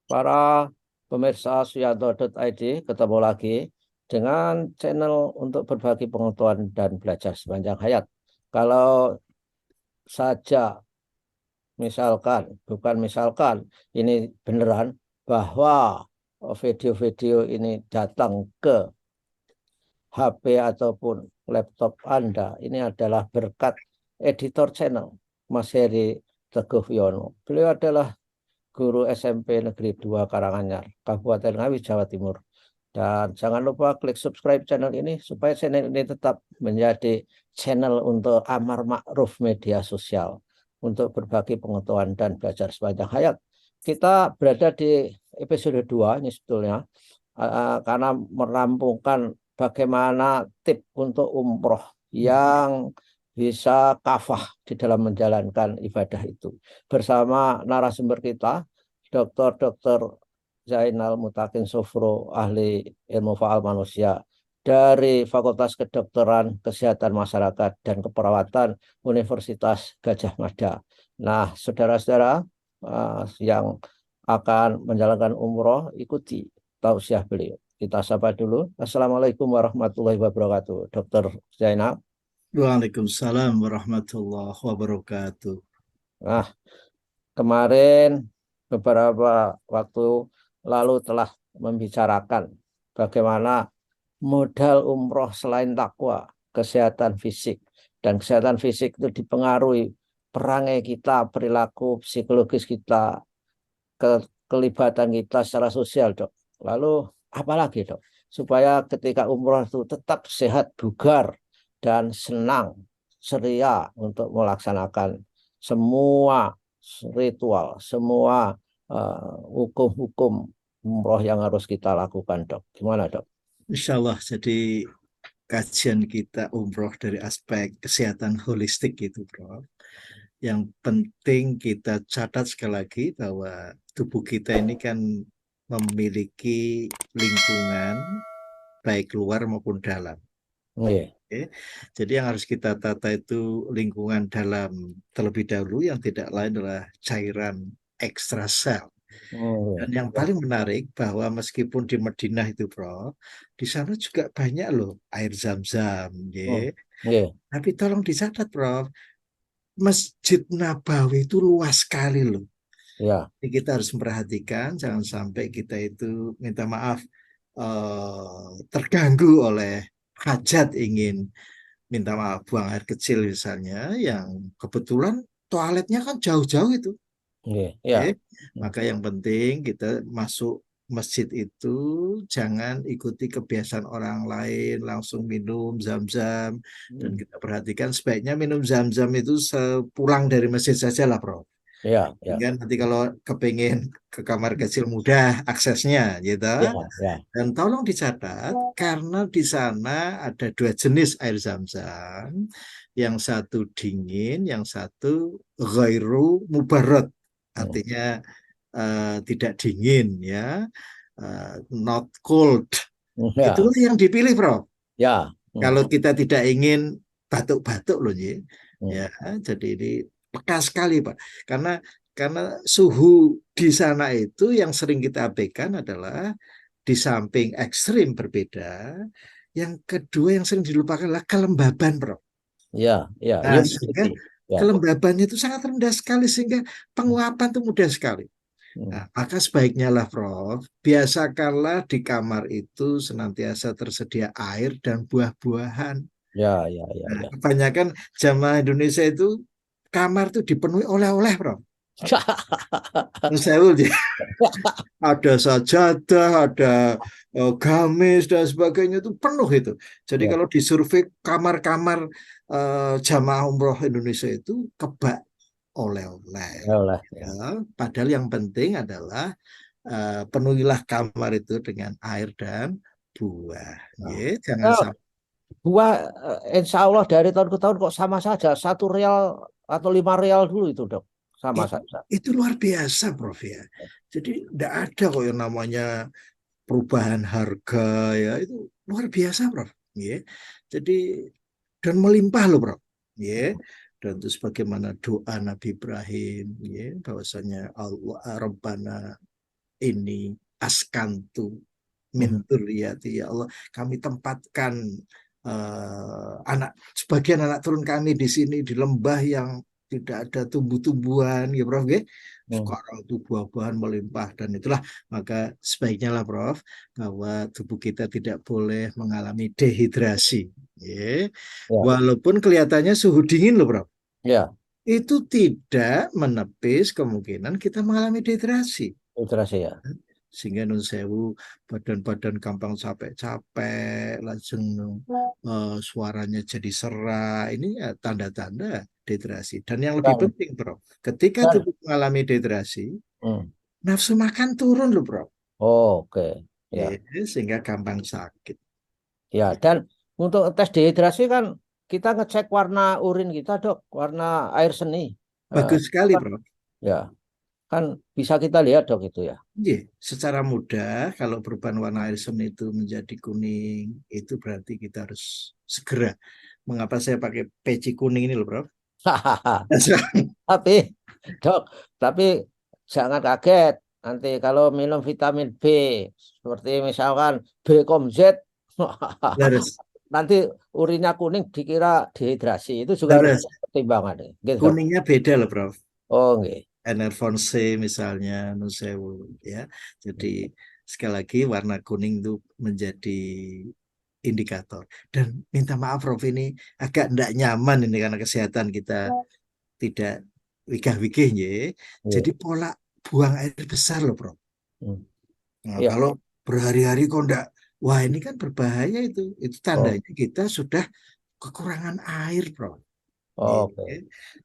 para pemirsa Suyanto.id, ketemu lagi dengan channel untuk berbagi pengetahuan dan belajar sepanjang hayat. Kalau saja bukan misalkan, ini beneran bahwa video-video ini datang ke HP ataupun laptop Anda, ini adalah berkat editor channel Mas Heri Teguh Yono. Beliau adalah guru SMP Negeri 2 Karanganyar, Kabupaten Ngawi, Jawa Timur. Dan jangan lupa klik subscribe channel ini supaya channel ini tetap menjadi channel untuk amar ma'ruf media sosial, untuk berbagi pengetahuan dan belajar sepanjang hayat. Kita berada di episode 2 ini sebetulnya, karena merampungkan bagaimana tip untuk umroh yang bisa kafah di dalam menjalankan ibadah itu. Bersama narasumber kita, Dr. Zainal Mutakin Sofro, ahli ilmu faal manusia dari Fakultas Kedokteran Kesehatan Masyarakat dan Keperawatan Universitas Gadjah Mada. Nah, saudara-saudara yang akan menjalankan umroh, ikuti tausiah beliau. Kita sapa dulu. Assalamualaikum warahmatullahi wabarakatuh. Dr. Zainal. Waalaikumsalam warahmatullahi wabarakatuh. Nah, kemarin beberapa waktu lalu telah membicarakan bagaimana modal umroh selain takwa, kesehatan fisik. Dan kesehatan fisik itu dipengaruhi perangai kita, perilaku psikologis kita, kelibatan kita secara sosial, Dok. Lalu apalagi, Dok? Supaya ketika umroh itu tetap sehat, bugar, dan senang, ceria untuk melaksanakan semua ritual, semua hukum-hukum umroh yang harus kita lakukan, Dok. Gimana, Dok? Insya Allah, jadi kajian kita umroh dari aspek kesehatan holistik gitu, Bro. Yang penting kita catat sekali lagi bahwa tubuh kita ini kan memiliki lingkungan baik luar maupun dalam. Iya. Oke. Jadi yang harus kita tata itu lingkungan dalam terlebih dahulu, yang tidak lain adalah cairan ekstrasel. Dan yang Ya. paling menarik bahwa meskipun di Madinah itu, Bro, di sana juga banyak loh air zam-zam, ya. Iya. Tapi tolong dicatat, Bro, Masjid Nabawi itu luas sekali loh. Ya. Jadi kita harus memperhatikan, jangan sampai kita itu minta maaf terganggu oleh hajat ingin minta maaf buang air kecil misalnya, yang kebetulan toiletnya kan jauh-jauh itu. Iya. Oke, Ya. maka yang penting kita masuk masjid itu jangan ikuti kebiasaan orang lain langsung minum zam-zam, dan kita perhatikan sebaiknya minum zam-zam itu sepulang dari masjid saja lah, Bro. Ya. Ya. Kan nanti kalau kepingin ke kamar kecil mudah aksesnya gitu. Ya. Ya. Dan tolong dicatat karena di sana ada dua jenis air zam-zam, yang satu dingin, yang satu ghairu mubarrad, artinya tidak dingin ya, not cold. Ya. Itulah yang dipilih, Bro. Ya. Kalau kita tidak ingin batuk-batuk loh, ya. Jadi ini peka sekali, Pak. Karena suhu di sana itu yang sering kita abaikan adalah, di samping ekstrim berbeda, yang kedua yang sering dilupakan adalah kelembaban, Bro. Ya. Ya. Nah, sehingga Humidity. Ya. kelembabannya itu sangat rendah sekali, sehingga penguapan itu mudah sekali. Nah, maka sebaiknya lah, Prof, biasakanlah di kamar itu senantiasa tersedia air dan buah-buahan. Ya. Ya. Ya. Nah, Ya. kebanyakan jamaah Indonesia itu kamar itu dipenuhi oleh-oleh, Prof. Saya ada sajadah, ada gamis dan sebagainya, itu penuh itu. Jadi Ya. kalau disurvei kamar-kamar jamaah umroh Indonesia itu kebak oleh-oleh. Ya. Ya. Ya. Ya, padahal yang penting adalah penuhilah kamar itu dengan air dan buah. Nah. Ya, jangan Eh, sampai. Buah, insya Allah dari tahun ke tahun kok sama saja. 1 rial atau 5 rial dulu itu, Dok. Sama Itu, saja. itu luar biasa, Prof, ya. Jadi tidak ada kok yang namanya perubahan harga, ya, itu luar biasa, Prof. Ya. Jadi, dan melimpah loh, Prof. Ya. Dan terus bagaimana doa Nabi Ibrahim, ya, bahwasanya Allah Rabbana ini askantu Mhm. min dzurriyyati, ya Allah, kami tempatkan sebagian anak turun kami di sini di lembah yang tidak ada tumbuh-tumbuhan, ya Prof. Ya. Mhm. Sekarang itu buah-buahan melimpah dan itulah maka sebaiknya lah Prof bahwa tubuh kita tidak boleh mengalami dehidrasi. Ya. Ya, Walaupun kelihatannya suhu dingin loh Prof, ya, itu tidak menepis kemungkinan kita mengalami dehidrasi. filtrasi ya. Sehingga nun sewu badan-badan gampang capek-capek, lajeng suaranya jadi serak. Ini ya tanda-tanda dehidrasi. Dan yang lebih Dan, penting, Bro, ketika dan tubuh mengalami dehidrasi, hmm. nafsu makan turun loh, Bro. Oh, oke. Ya, Sehingga gampang sakit. ya. Dan untuk tes dehidrasi kan kita ngecek warna urin kita, Dok, warna air seni. Bagus Itu sekali, kan, Bro. ya, kan bisa kita lihat, Dok, itu ya. Iya, secara mudah kalau perubahan warna air seni itu menjadi kuning, itu berarti kita harus segera. Mengapa saya pakai peci kuning ini loh, Bro? Tapi, Dok, tapi jangan kaget nanti kalau minum vitamin B seperti misalkan B komplit Leres, nanti urinnya kuning dikira dehidrasi itu juga harus leres. pertimbangan gitu Dok. Kuningnya beda loh, Prof. Oh nggih. Enervon C misalnya, Nusewu, ya. Jadi sekali lagi warna kuning itu menjadi indikator. Dan minta maaf, Prof, ini agak tidak nyaman ini karena kesehatan kita tidak wigah-wigih, ya. Nggih. Jadi pola buang air besar loh, Prof. Hmm. Nah, Iya. kalau berhari-hari kok enggak, wah ini kan berbahaya itu. Itu Oh, tandanya kita sudah kekurangan air, Prof. Ya, oke.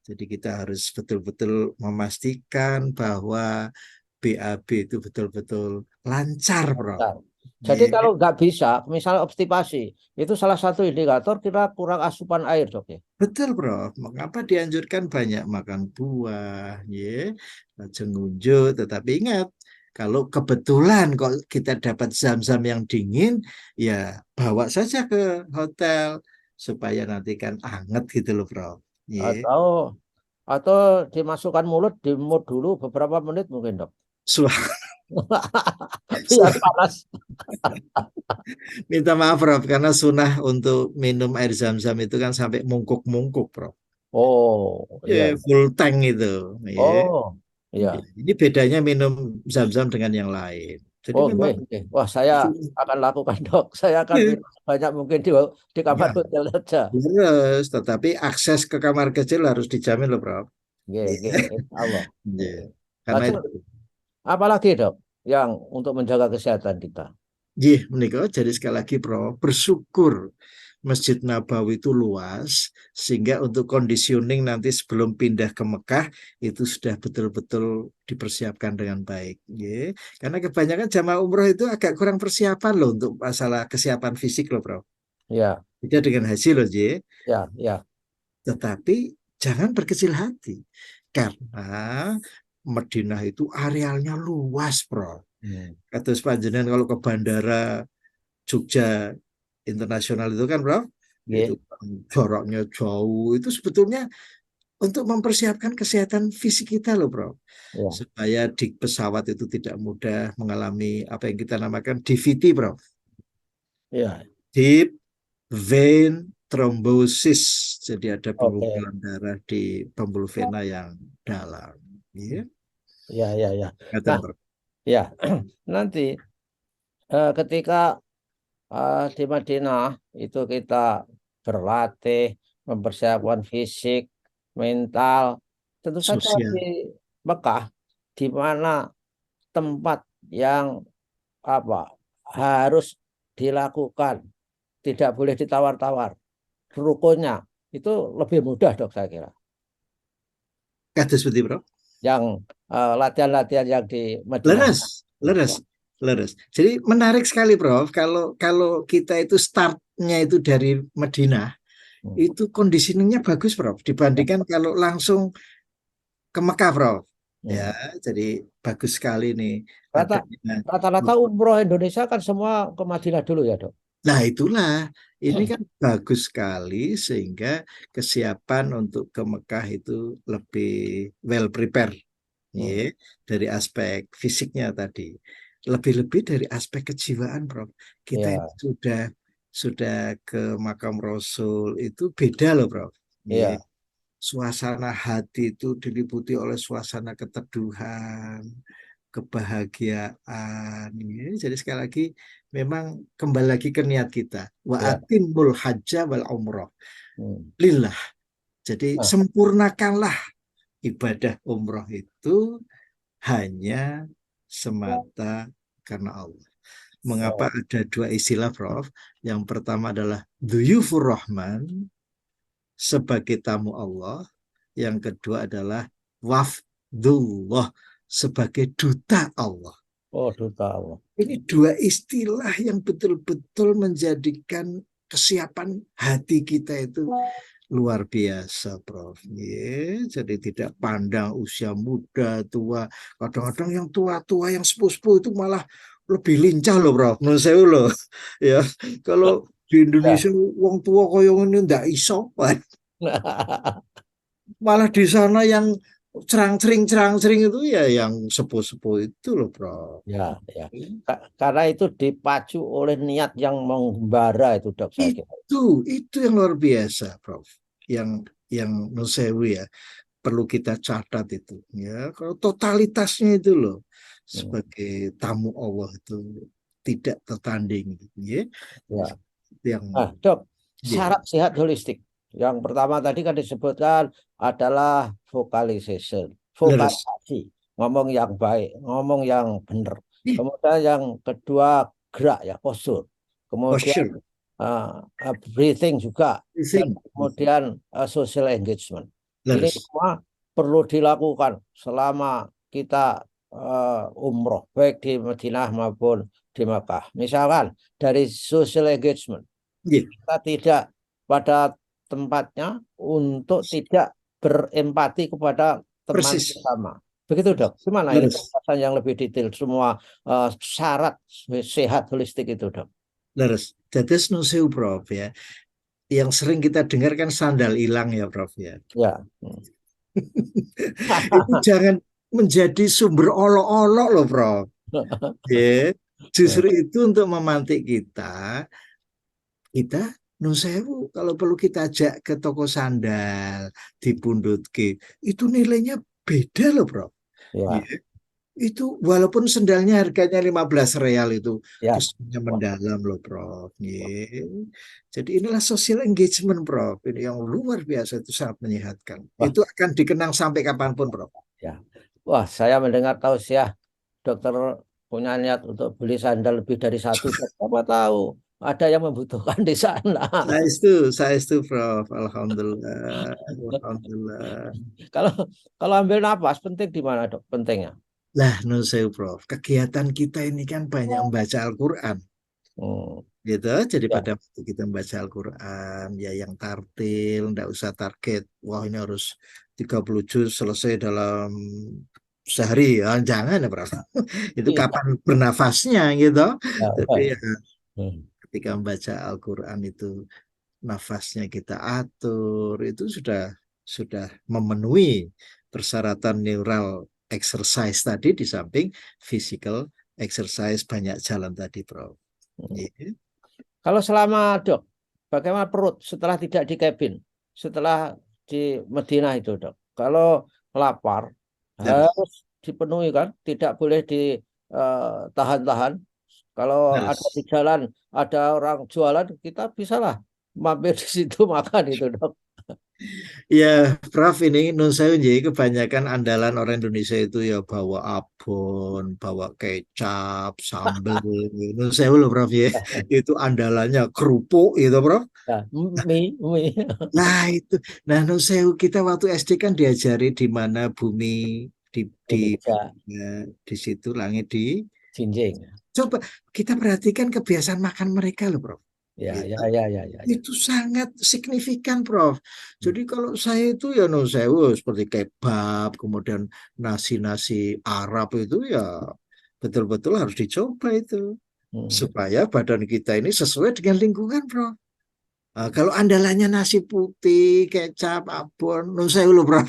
jadi kita harus betul-betul memastikan bahwa BAB itu betul-betul lancar, Prof. Nah, jadi Ya, kalau nggak bisa, misalnya obstipasi, itu salah satu indikator kita kurang asupan air, Dok ya. betul, Prof. Mengapa dianjurkan banyak makan buah, ya, lajeng ngunjuk. Tetapi ingat, kalau kebetulan kok kita dapat zam-zam yang dingin, ya bawa saja ke hotel supaya nanti kan anget gitu loh, Prof. Ya. Atau dimasukkan mulut, dimut dulu beberapa menit mungkin, Dok. Biar panas. Minta maaf, Prof, karena sunah untuk minum air zam-zam itu kan sampai mungkuk-mungkuk, Prof. Oh, Ya, iya. full tank itu. Ya. Oh, iya. Ini bedanya minum zam-zam dengan yang lain. Jadi Oh, memang nggih, nggih. Wah, saya akan lakukan, Dok. Saya akan ya, minum sebanyak mungkin di kamar ya, hotel saja. harus, tetapi akses ke kamar kecil harus dijamin loh, Prof. Nggih, Ya. nggih, insya Allah. Ya. Nggih. Karena Lalu, itu, apalagi, Dok, yang untuk menjaga kesehatan kita? menikah. Jadi sekali lagi, Prof, bersyukur Masjid Nabawi itu luas, sehingga untuk conditioning nanti sebelum pindah ke Mekah itu sudah betul-betul dipersiapkan dengan baik. Ya. Karena kebanyakan jamaah umroh itu agak kurang persiapan loh untuk masalah kesiapan fisik loh, Bro. Ya, Beda dengan haji loh, J. ya, ya. Tetapi jangan berkecil hati, karena Madinah itu arealnya luas, Bro. Hmm. Kata panjenengan kalau ke bandara Jogja internasional itu kan, Bro, itu Nggih, kan jaraknya jauh. Itu sebetulnya untuk mempersiapkan kesehatan fisik kita loh, Bro. ya, Supaya di pesawat itu tidak mudah mengalami apa yang kita namakan DVT, Bro. ya. Deep vein thrombosis. Jadi ada Oke. pengumpulan darah di pembuluh vena yang dalam. Ya, Ya, ya, ya. kelihatan, Nah, Bro. ya. Nanti ketika di Madinah itu kita berlatih, mempersiapkan fisik, mental. Tentu saja di Sosial. Mekah, di mana tempat yang apa harus dilakukan, tidak boleh ditawar-tawar. Rukunnya itu lebih mudah, Dok, saya kira. Kados seperti, Bro. Yang latihan-latihan yang di Madinah. Leres, leres, Ya. leres. Jadi menarik sekali, Prof. Kalau kalau kita itu startnya itu dari Madinah, Hmm. itu conditioningnya bagus, Prof. Dibandingkan kalau langsung ke Mekah, Prof. Ya, Hmm. jadi bagus sekali nih Rata, adanya. rata-rata umroh Indonesia kan semua ke Madinah dulu ya, Dok. Nah, itulah. Ini kan bagus sekali sehingga kesiapan untuk ke Mekah itu lebih well prepare. ya, dari aspek fisiknya tadi. Lebih-lebih dari aspek kejiwaan, Prof. Kita Ya, ini sudah ke makam Rasul itu beda loh, Prof. Ya, ya, suasana hati itu diliputi oleh suasana keteduhan, kebahagiaan. Ya. Jadi sekali lagi memang kembali lagi ke niat kita. Wa ya. atimul hajja wal umroh. Hmm. Lillah. Jadi Nah, sempurnakanlah ibadah umroh itu hanya semata karena Allah. Mengapa oh, ada dua istilah, Prof? Yang pertama adalah Duyufur Rahman sebagai tamu Allah. Yang kedua adalah Wafdullah sebagai duta Allah. oh, duta Allah. Ini dua istilah yang betul-betul menjadikan kesiapan hati kita itu luar biasa, Prof. Ya, jadi tidak pandang usia muda, tua. Kadang-kadang yang tua-tua, yang sepuh-sepuh itu malah lebih lincah loh, Prof. Menurut saya loh. Ya, kalau di Ya. Indonesia wong tua koyo ini ndak iso. Malah di sana yang cerang-cering itu ya yang sepuh-sepuh itu loh, Prof. Ya, ya. Karena itu dipacu oleh niat yang membara itu, Dok, saya kira. Itu yang luar biasa, Prof. Yang menurut saya ya perlu kita catat itu ya. Kalau totalitasnya itu loh Hmm. sebagai tamu Allah itu tidak tertanding ya. Ya. Yang Nah, Dok, ya, syarat sehat holistik. Yang pertama tadi kan disebutkan adalah vocalization, leres. vokalisasi, ngomong yang baik, ngomong yang benar. Kemudian yang kedua gerak ya, postur. Oh Kemudian sure. breathing juga, dan Think. kemudian social engagement. Ini Leres. semua perlu dilakukan selama kita umroh, baik di Madinah maupun di Makkah. Misalkan dari social engagement, Ya, kita tidak pada tempatnya untuk tidak berempati kepada teman persis. bersama. Begitu, Dok. Gimana ini Leres. penjelasan yang lebih detail semua syarat sehat holistik itu, Dok? Leres. Tetes no seu, Prof ya. Yang sering kita dengar kan sandal hilang ya, Prof ya. Ya. Hmm. Itu jangan menjadi sumber olok-olok loh, Prof. Ya, justru itu untuk memantik kita nusewu kalau perlu kita ajak ke toko sandal di Pundutke, itu nilainya beda loh, Bro. Ya, Ya, itu walaupun sendalnya harganya 15 real itu ya. kesannya Wah, mendalam loh, Bro. Ya. Jadi inilah social engagement, Bro. Ini yang luar biasa, itu sangat menyehatkan. wah, Itu akan dikenang sampai kapanpun, Bro. ya. Wah, saya mendengar tausiah dokter punya niat untuk beli sandal lebih dari satu. Siapa tahu ada yang membutuhkan di sana. Saya itu, Prof. Alhamdulillah, Alhamdulillah. Kalau kalau ambil napas penting di mana, Dok? Pentingnya. Lah, no saya, Prof. Kegiatan kita ini kan banyak membaca Al-Quran, Hmm. gitu. Jadi Ya, pada waktu kita membaca Al-Quran, ya yang tartil, nggak usah target. Wah, ini harus 30 juz selesai dalam sehari. Ya, jangan ya, Prof. Itu iya. kapan bernafasnya, gitu. Ya, Tapi baik. ya, Hmm. ketika membaca Al-Quran itu nafasnya kita atur, itu sudah memenuhi persyaratan neural exercise tadi di samping physical exercise banyak jalan tadi, Bro. Hmm. Iya. Kalau selama Dok, bagaimana perut setelah tidak di cabin, setelah di Medina itu, Dok? Kalau lapar Terus, harus dipenuhi kan, tidak boleh ditahan-tahan. Kalau ada di terus. jalan, ada orang jualan, kita bisalah mampir di situ makan itu, Dok. Ya, Prof, ini nun saya jadi kebanyakan andalan orang Indonesia itu ya bawa abon, bawa kecap, sambel. Nun saya loh, Prof ya. Itu andalannya kerupuk itu, Prof. Ya, mie. Nah itu, nah Nusewu kita waktu SD kan diajari di mana bumi di di Indonesia, ya, di situ langit di. jinjing. Coba kita perhatikan kebiasaan makan mereka loh, Prof. Ya, Gitu. ya, ya, ya, ya, ya. Itu sangat signifikan, Prof. Jadi kalau saya itu ya Nusewu seperti kebab, kemudian nasi-nasi Arab itu ya betul-betul harus dicoba itu Hmm. supaya badan kita ini sesuai dengan lingkungan, Prof. Nah, kalau andalannya nasi putih, kecap, abon, nun sewu loh, Bro.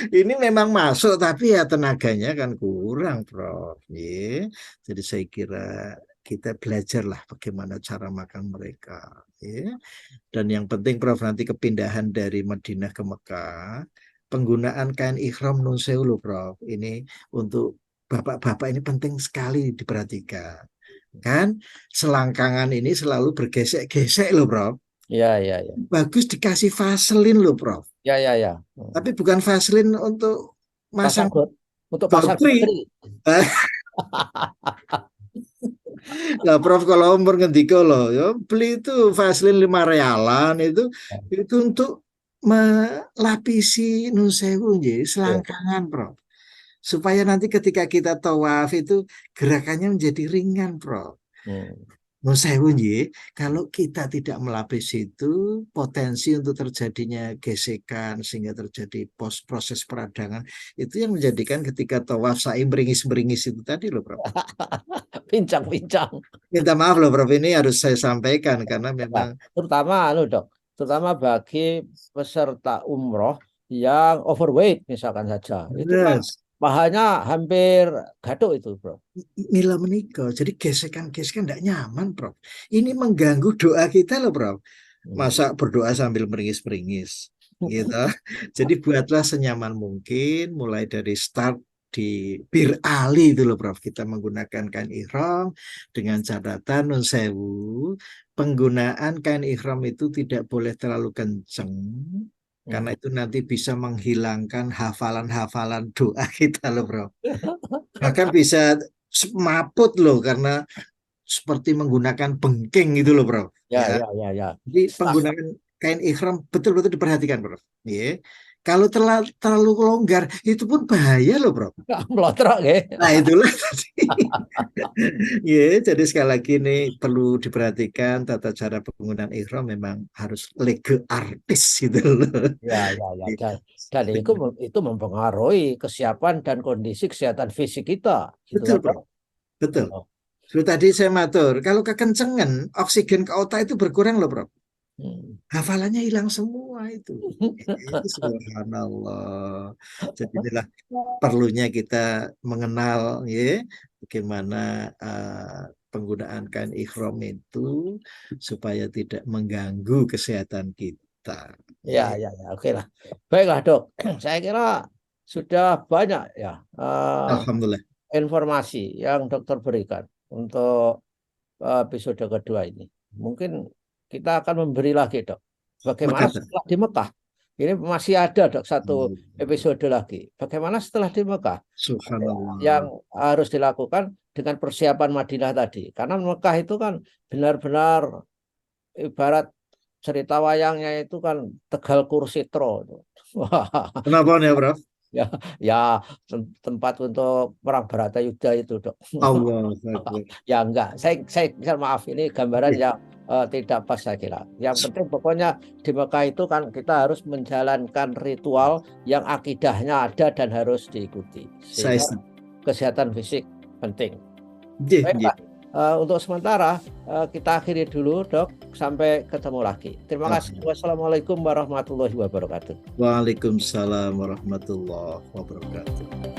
Ini memang masuk tapi ya tenaganya kan kurang, Prof. Ya. Jadi saya kira kita belajarlah bagaimana cara makan mereka. Ya. Dan yang penting, Prof, nanti kepindahan dari Madinah ke Mekah, penggunaan kain ihram nun sewu loh, Prof. Ini untuk bapak-bapak ini penting sekali diperhatikan. Kan selangkangan ini selalu bergesek-gesek loh, Prof. Ya, ya, ya. Bagus dikasih vaselin loh, Prof. Ya, ya, ya. Tapi bukan vaselin untuk Pasang masang untuk pasang bauteri. bateri. Nah, Prof, kalau umur ngendiko loh, ya beli itu vaselin 5 realan itu untuk melapisi nun sewu, Ya. selangkangan, Prof. Supaya nanti ketika kita tawaf itu gerakannya menjadi ringan, Prof. Hmm. Nun sewu, kalau kita tidak melapisi itu potensi untuk terjadinya gesekan sehingga terjadi proses peradangan itu yang menjadikan ketika tawaf sa'i beringis-beringis itu tadi loh, Prof. Pincang-pincang. Minta maaf loh, Prof, ini harus saya sampaikan karena Nah, memang terutama dok, terutama bagi peserta umroh yang overweight misalkan saja, itu kan yes, pahanya hampir gaduk itu, bro. mila menikah. Jadi gesekan-gesekan tidak nyaman, Prof. Ini mengganggu doa kita loh, Prof. Hmm. Masa berdoa sambil meringis-meringis, gitu. Jadi buatlah senyaman mungkin, mulai dari start di Bir Ali itu loh, Prof. Kita menggunakan kain ihram dengan catatan nun sewu, penggunaan kain ihram itu tidak boleh terlalu kenceng karena Hmm. itu nanti bisa menghilangkan hafalan-hafalan doa kita loh, Prof. Bahkan bisa maput loh karena seperti menggunakan bengking gitu loh, Prof. Ya, Ya. ya, ya, ya. Jadi Stas, penggunaan kain ihram betul-betul diperhatikan, Prof. Ya. Kalau terlalu longgar itu pun bahaya loh, Prof. melotrok ya. Nah, itulah tadi. Ya, jadi sekali lagi ini perlu diperhatikan tata cara penggunaan ihram memang harus lege artis gitu loh. Ya, ya, ya. Dan itu mempengaruhi kesiapan dan kondisi kesehatan fisik kita, gitu Betul, kan, dok? Prof. Betul. Oh. Seperti tadi saya matur, kalau kekencengan oksigen ke otak itu berkurang loh, Prof. Hmm. Hafalannya hilang semua itu. Itu subhanallah. Jadi inilah perlunya kita mengenal ya bagaimana penggunaan kain ihram itu supaya tidak mengganggu kesehatan kita. Ya, Ya. ya, ya. Oke lah. Baiklah, dok. Saya kira sudah banyak ya Alhamdulillah. informasi yang dokter berikan untuk episode kedua ini. Mungkin kita akan memberi lagi, dok. Bagaimana Maka setelah di Mekah? Ini masih ada, dok, satu episode lagi. Bagaimana setelah di Mekah? Yang subhanallah. harus dilakukan dengan persiapan Madinah tadi. Karena Mekah itu kan benar-benar ibarat cerita wayangnya itu kan Tegal Kursitro. Wah, Kenapa nih, Prof? ya, ya tempat untuk perang Bharatayuddha itu, dok. Allah Akbar. Ya enggak, saya maaf ini gambaran yang tidak pas saya kira. Yang penting pokoknya di Mekah itu kan kita harus menjalankan ritual yang akidahnya ada dan harus diikuti. Saya Sehingga kesehatan fisik penting. setuju. Baiklah, untuk sementara kita akhiri dulu, dok. Sampai ketemu lagi. Terima kasih. Wassalamualaikum warahmatullahi wabarakatuh. Waalaikumsalam warahmatullahi wabarakatuh.